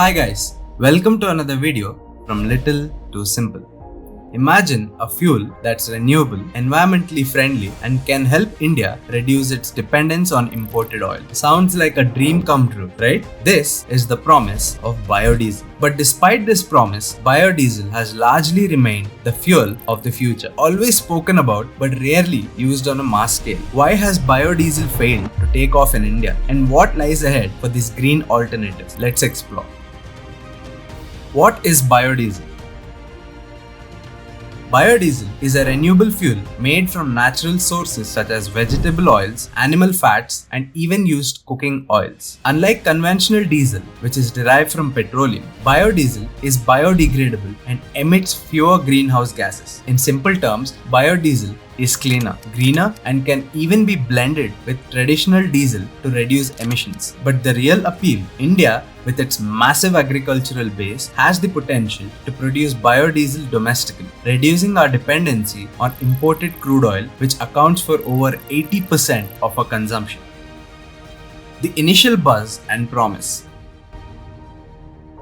Hi guys, welcome to another video from Little to Simple. Imagine a fuel that's renewable, environmentally friendly, and can help India reduce its dependence on imported oil. Sounds like a dream come true, right? This is the promise of biodiesel. But despite this promise, biodiesel has largely remained the fuel of the future, always spoken about but rarely used on a mass scale. Why has biodiesel failed to take off in India? And what lies ahead for these green alternatives? Let's explore. What is biodiesel? Biodiesel is a renewable fuel made from natural sources such as vegetable oils, animal fats, and even used cooking oils. Unlike conventional diesel, which is derived from petroleum, biodiesel is biodegradable and emits fewer greenhouse gases. In simple terms, biodiesel is cleaner, greener, and can even be blended with traditional diesel to reduce emissions. But the real appeal, India, with its massive agricultural base, has the potential to produce biodiesel domestically, reducing our dependency on imported crude oil, which accounts for over 80% of our consumption. The initial buzz and promise.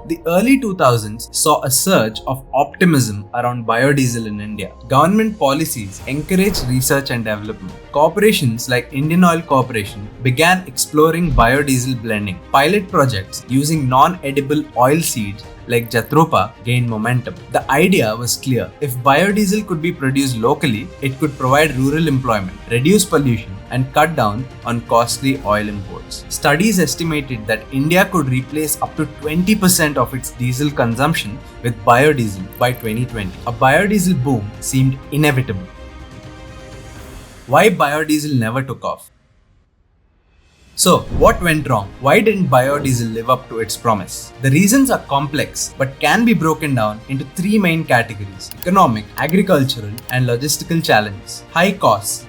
The early 2000s saw a surge of optimism around biodiesel in India. Government policies encouraged research and development. Corporations like Indian Oil Corporation began exploring biodiesel blending. Pilot projects using non-edible oil seeds like Jatropha gained momentum. The idea was clear. If biodiesel could be produced locally, it could provide rural employment, reduce pollution, and cut down on costly oil imports. Studies estimated that India could replace up to 20% of its diesel consumption with biodiesel by 2020. A biodiesel boom seemed inevitable. Why biodiesel never took off? So, what went wrong? Why didn't biodiesel live up to its promise? The reasons are complex but can be broken down into three main categories: economic, agricultural, and logistical challenges. High costs.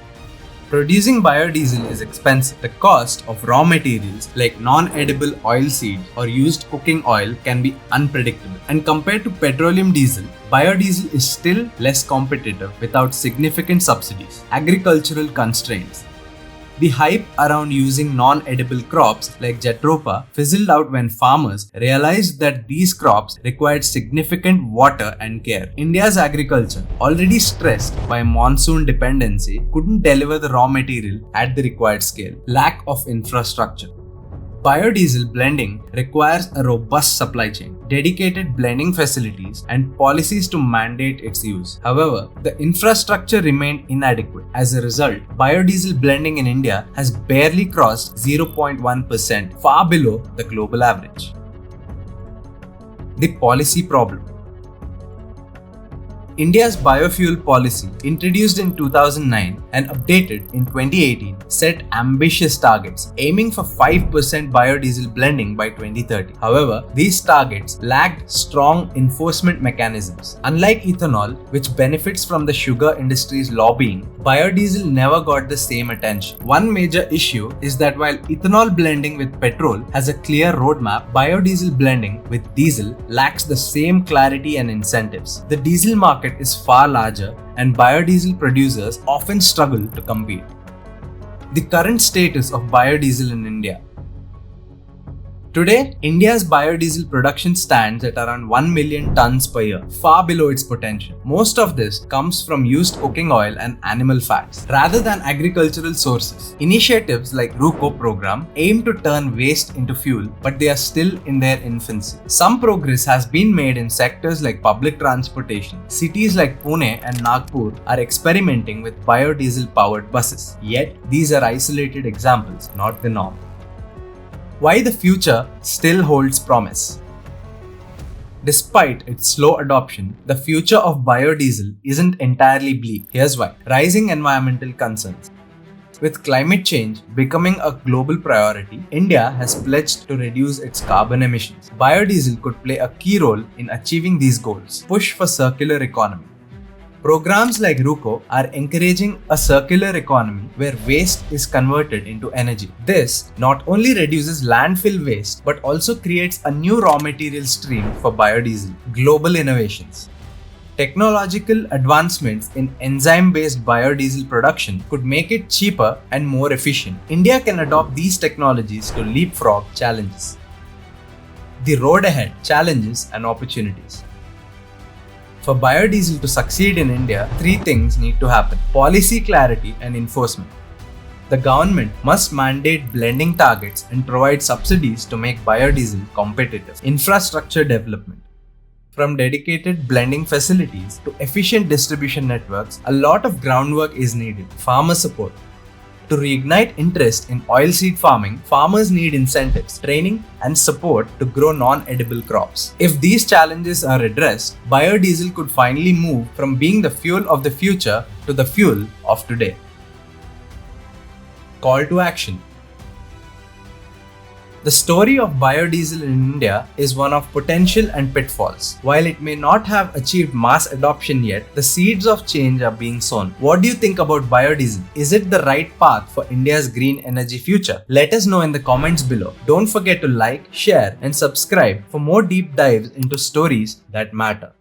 Producing biodiesel is expensive. The cost of raw materials like non-edible oilseed or used cooking oil can be unpredictable. And compared to petroleum diesel, biodiesel is still less competitive without significant subsidies. Agricultural constraints. The hype around using non-edible crops like Jatropha fizzled out when farmers realized that these crops required significant water and care. India's agriculture, already stressed by monsoon dependency, couldn't deliver the raw material at the required scale. Lack of infrastructure. Biodiesel blending requires a robust supply chain, dedicated blending facilities, and policies to mandate its use. However, the infrastructure remained inadequate. As a result, biodiesel blending in India has barely crossed 0.1%, far below the global average. The policy problem. India's biofuel policy, introduced in 2009 and updated in 2018, set ambitious targets, aiming for 5% biodiesel blending by 2030. However, these targets lacked strong enforcement mechanisms. Unlike ethanol, which benefits from the sugar industry's lobbying, biodiesel never got the same attention. One major issue is that while ethanol blending with petrol has a clear roadmap, biodiesel blending with diesel lacks the same clarity and incentives. The diesel market is far larger and biodiesel producers often struggle to compete. The current status of biodiesel in India. Today, India's biodiesel production stands at around 1 million tons per year, far below its potential. Most of this comes from used cooking oil and animal fats, rather than agricultural sources. Initiatives like RUCO program aim to turn waste into fuel, but they are still in their infancy. Some progress has been made in sectors like public transportation. Cities like Pune and Nagpur are experimenting with biodiesel-powered buses. Yet, these are isolated examples, not the norm. Why the future still holds promise. Despite its slow adoption, the future of biodiesel isn't entirely bleak. Here's why. Rising environmental concerns. With climate change becoming a global priority, India has pledged to reduce its carbon emissions. Biodiesel could play a key role in achieving these goals. Push for circular economy. Programs like RUCO are encouraging a circular economy where waste is converted into energy. This not only reduces landfill waste but also creates a new raw material stream for biodiesel. Global innovations. Technological advancements in enzyme-based biodiesel production could make it cheaper and more efficient. India can adopt these technologies to leapfrog challenges. the road ahead, challenges, and opportunities. For biodiesel to succeed in India, three things need to happen: policy clarity and enforcement. The government must mandate blending targets and provide subsidies to make biodiesel competitive. Infrastructure development. From dedicated blending facilities to efficient distribution networks, a lot of groundwork is needed. Farmer support. To reignite interest in oilseed farming, farmers need incentives, training, and support to grow non-edible crops. If these challenges are addressed, biodiesel could finally move from being the fuel of the future to the fuel of today. Call to action. The story of biodiesel in India is one of potential and pitfalls. While it may not have achieved mass adoption yet, the seeds of change are being sown. What do you think about biodiesel? Is it the right path for India's green energy future? Let us know in the comments below. Don't forget to like, share, and subscribe for more deep dives into stories that matter.